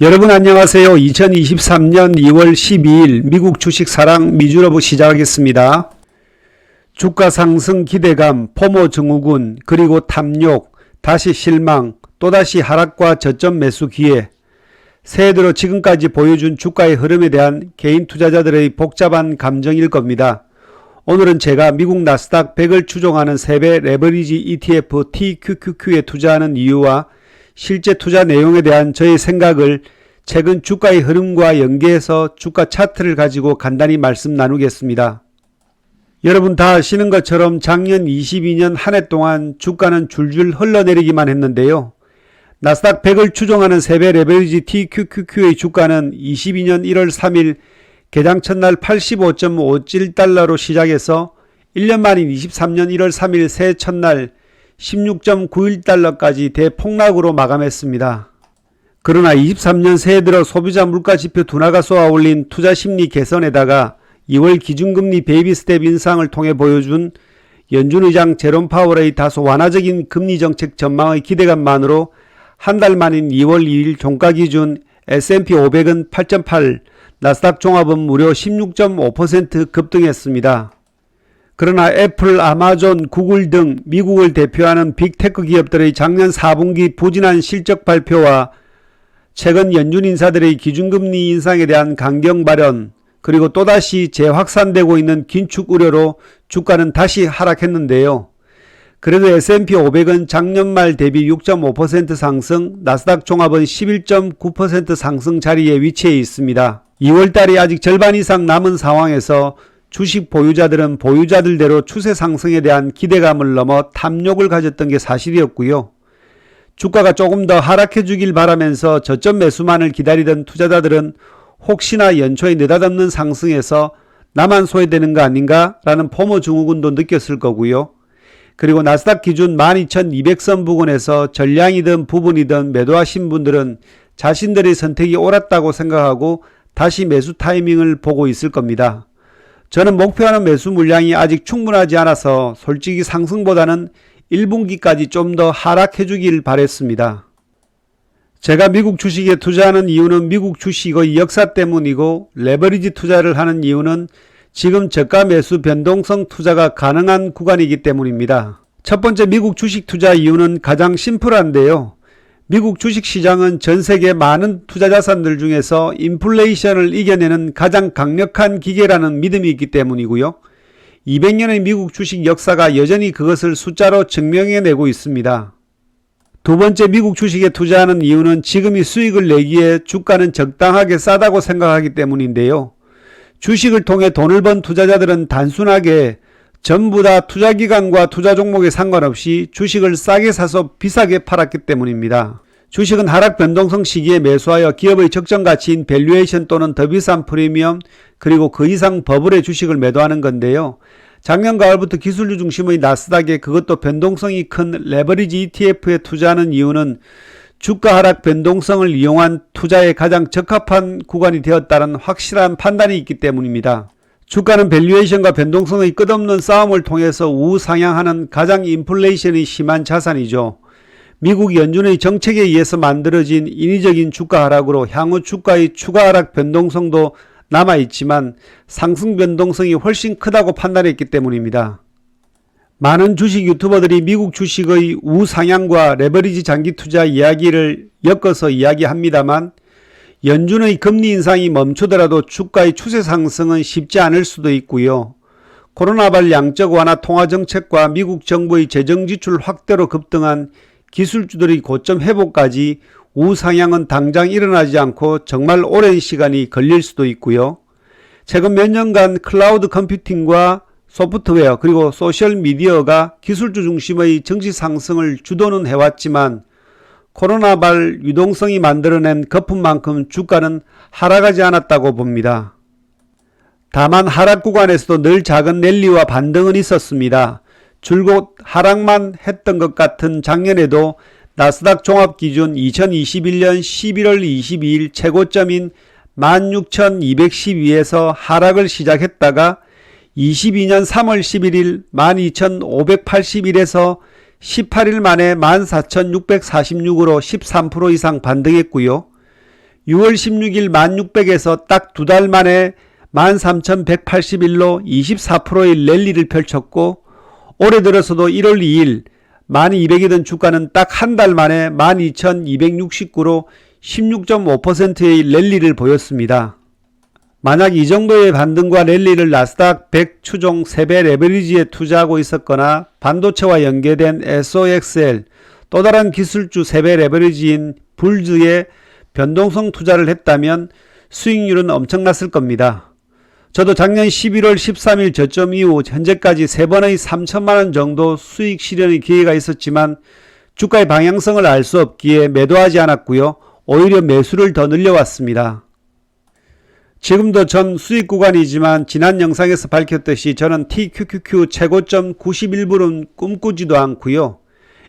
여러분 안녕하세요. 2023년 2월 12일 미국 주식 사랑 미주러브 시작하겠습니다. 주가 상승 기대감, 포모 증후군, 그리고 탐욕, 다시 실망, 또다시 하락과 저점 매수 기회. 새해 들어 지금까지 보여준 주가의 흐름에 대한 개인 투자자들의 복잡한 감정일 겁니다. 오늘은 제가 미국 나스닥 100을 추종하는 3배 레버리지 ETF TQQQ에 투자하는 이유와 실제 투자 내용에 대한 저의 생각을 최근 주가의 흐름과 연계해서 주가 차트를 가지고 간단히 말씀 나누겠습니다. 여러분 다 아시는 것처럼 작년 22년 한 해 동안 주가는 줄줄 흘러내리기만 했는데요. 나스닥 100을 추종하는 3배 레버리지 TQQQ의 주가는 22년 1월 3일 개장 첫날 85.57달러로 시작해서 1년 만인 23년 1월 3일 새해 첫날 16.91달러까지 대폭락으로 마감했습니다. 그러나 23년 새해 들어 소비자 물가지표 둔화가 쏘아올린 투자심리 개선에다가 2월 기준금리 베이비 스텝 인상을 통해 보여준 연준 의장 제롬 파월의 다소 완화적인 금리정책 전망의 기대감만으로 한 달 만인 2월 2일 종가 기준 S&P 500은 8.8, 나스닥 종합은 무려 16.5% 급등했습니다. 그러나 애플, 아마존, 구글 등 미국을 대표하는 빅테크 기업들의 작년 4분기 부진한 실적 발표와 최근 연준 인사들의 기준금리 인상에 대한 강경 발언, 그리고 또다시 재확산되고 있는 긴축 우려로 주가는 다시 하락했는데요. 그래도 S&P 500은 작년 말 대비 6.5% 상승, 나스닥 종합은 11.9% 상승 자리에 위치해 있습니다. 2월달이 아직 절반 이상 남은 상황에서 주식 보유자들은 보유자들대로 추세 상승에 대한 기대감을 넘어 탐욕을 가졌던 게 사실이었고요. 주가가 조금 더 하락해 주길 바라면서 저점 매수만을 기다리던 투자자들은 혹시나 연초에 느닷없는 상승에서 나만 소외되는 거 아닌가 라는 포모 증후군도 느꼈을 거고요. 그리고 나스닥 기준 12,200선 부근에서 전량이든 부분이든 매도하신 분들은 자신들의 선택이 옳았다고 생각하고 다시 매수 타이밍을 보고 있을 겁니다. 저는 목표하는 매수 물량이 아직 충분하지 않아서 솔직히 상승보다는 1분기까지 좀 더 하락해 주길 바랬습니다. 제가 미국 주식에 투자하는 이유는 미국 주식의 역사 때문이고 레버리지 투자를 하는 이유는 지금 저가 매수 변동성 투자가 가능한 구간이기 때문입니다. 첫 번째 미국 주식 투자 이유는 가장 심플한데요. 미국 주식시장은 전 세계 많은 투자자산들 중에서 인플레이션을 이겨내는 가장 강력한 기계라는 믿음이 있기 때문이고요. 200년의 미국 주식 역사가 여전히 그것을 숫자로 증명해내고 있습니다. 두 번째 미국 주식에 투자하는 이유는 지금이 수익을 내기에 주가는 적당하게 싸다고 생각하기 때문인데요. 주식을 통해 돈을 번 투자자들은 단순하게 전부 다 투자기간과 투자 종목에 상관없이 주식을 싸게 사서 비싸게 팔았기 때문입니다. 주식은 하락 변동성 시기에 매수하여 기업의 적정 가치인 밸류에이션 또는 더 비싼 프리미엄 그리고 그 이상 버블의 주식을 매도하는 건데요. 작년 가을부터 기술주 중심의 나스닥에 그것도 변동성이 큰 레버리지 ETF에 투자하는 이유는 주가 하락 변동성을 이용한 투자에 가장 적합한 구간이 되었다는 확실한 판단이 있기 때문입니다. 주가는 밸류에이션과 변동성의 끝없는 싸움을 통해서 우상향하는 가장 인플레이션이 심한 자산이죠. 미국 연준의 정책에 의해서 만들어진 인위적인 주가 하락으로 향후 주가의 추가 하락 변동성도 남아있지만 상승 변동성이 훨씬 크다고 판단했기 때문입니다. 많은 주식 유튜버들이 미국 주식의 우상향과 레버리지 장기 투자 이야기를 엮어서 이야기합니다만 연준의 금리 인상이 멈추더라도 주가의 추세 상승은 쉽지 않을 수도 있고요. 코로나발 양적 완화 통화 정책과 미국 정부의 재정 지출 확대로 급등한 기술주들의 고점 회복까지 우상향은 당장 일어나지 않고 정말 오랜 시간이 걸릴 수도 있고요. 최근 몇 년간 클라우드 컴퓨팅과 소프트웨어 그리고 소셜미디어가 기술주 중심의 증시 상승을 주도는 해왔지만 코로나발 유동성이 만들어낸 거품만큼 주가는 하락하지 않았다고 봅니다. 다만 하락 구간에서도 늘 작은 랠리와 반등은 있었습니다. 줄곧 하락만 했던 것 같은 작년에도 나스닥 종합기준 2021년 11월 22일 최고점인 16,212에서 하락을 시작했다가 22년 3월 11일 12,581에서 18일 만에 14,646으로 13% 이상 반등했고요. 6월 16일 1600에서 딱 2달 만에 13181로 24%의 랠리를 펼쳤고, 올해 들어서도 1월 2일 1200이던 주가는 딱 한 달 만에 12269로 16.5%의 랠리를 보였습니다. 만약 이 정도의 반등과 랠리를 나스닥 100 추종 3배 레버리지에 투자하고 있었거나 반도체와 연계된 SOXL 또 다른 기술주 3배 레버리지인 불즈에 변동성 투자를 했다면 수익률은 엄청났을 겁니다. 저도 작년 11월 13일 저점 이후 현재까지 3번의 3천만원 정도 수익 실현의 기회가 있었지만 주가의 방향성을 알 수 없기에 매도하지 않았고요. 오히려 매수를 더 늘려왔습니다. 지금도 전 수익 구간이지만 지난 영상에서 밝혔듯이 저는 TQQQ 최고점 91불은 꿈꾸지도 않고요.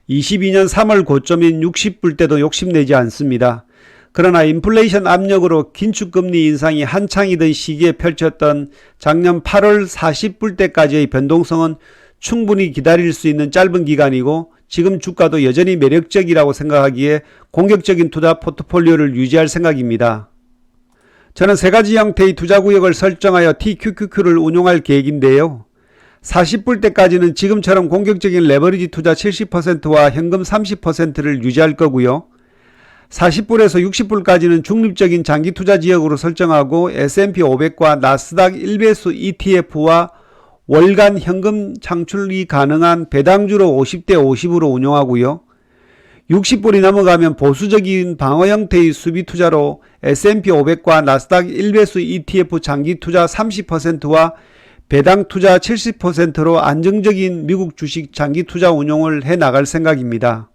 22년 3월 고점인 60불 때도 욕심내지 않습니다. 그러나 인플레이션 압력으로 긴축금리 인상이 한창이던 시기에 펼쳤던 작년 8월 40불 때까지의 변동성은 충분히 기다릴 수 있는 짧은 기간이고 지금 주가도 여전히 매력적이라고 생각하기에 공격적인 투자 포트폴리오를 유지할 생각입니다. 저는 3가지 형태의 투자구역을 설정하여 TQQQ를 운용할 계획인데요. 40불 때까지는 지금처럼 공격적인 레버리지 투자 70%와 현금 30%를 유지할 거고요. 40불에서 60불까지는 중립적인 장기 투자 지역으로 설정하고 S&P 500과 나스닥 1배수 ETF와 월간 현금 창출이 가능한 배당주로 50대 50으로 운용하고요. 60불이 넘어가면 보수적인 방어 형태의 수비 투자로 S&P 500과 나스닥 1배수 ETF 장기 투자 30%와 배당 투자 70%로 안정적인 미국 주식 장기 투자 운용을 해 나갈 생각입니다.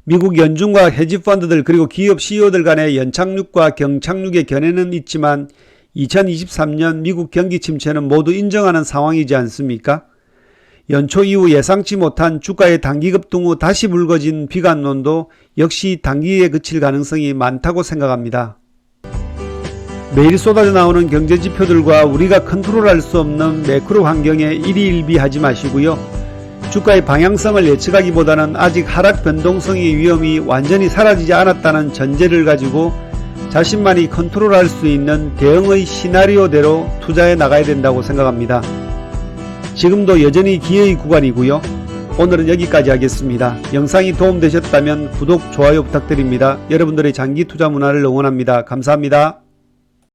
미국 연준과 헤지펀드들 그리고 기업 CEO들 간의 연착륙과 경착륙의 견해는 있지만 2023년 미국 경기 침체는 모두 인정하는 상황이지 않습니까? 연초 이후 예상치 못한 주가의 단기 급등 후 다시 불거진 비관론도 역시 단기에 그칠 가능성이 많다고 생각합니다. 매일 쏟아져 나오는 경제지표들과 우리가 컨트롤할 수 없는 매크로 환경에 일희일비하지 마시고요. 주가의 방향성을 예측하기보다는 아직 하락 변동성의 위험이 완전히 사라지지 않았다는 전제를 가지고 자신만이 컨트롤할 수 있는 대응의 시나리오대로 투자해 나가야 된다고 생각합니다. 지금도 여전히 기회의 구간이고요. 오늘은 여기까지 하겠습니다. 영상이 도움되셨다면 구독, 좋아요 부탁드립니다. 여러분들의 장기 투자 문화를 응원합니다. 감사합니다.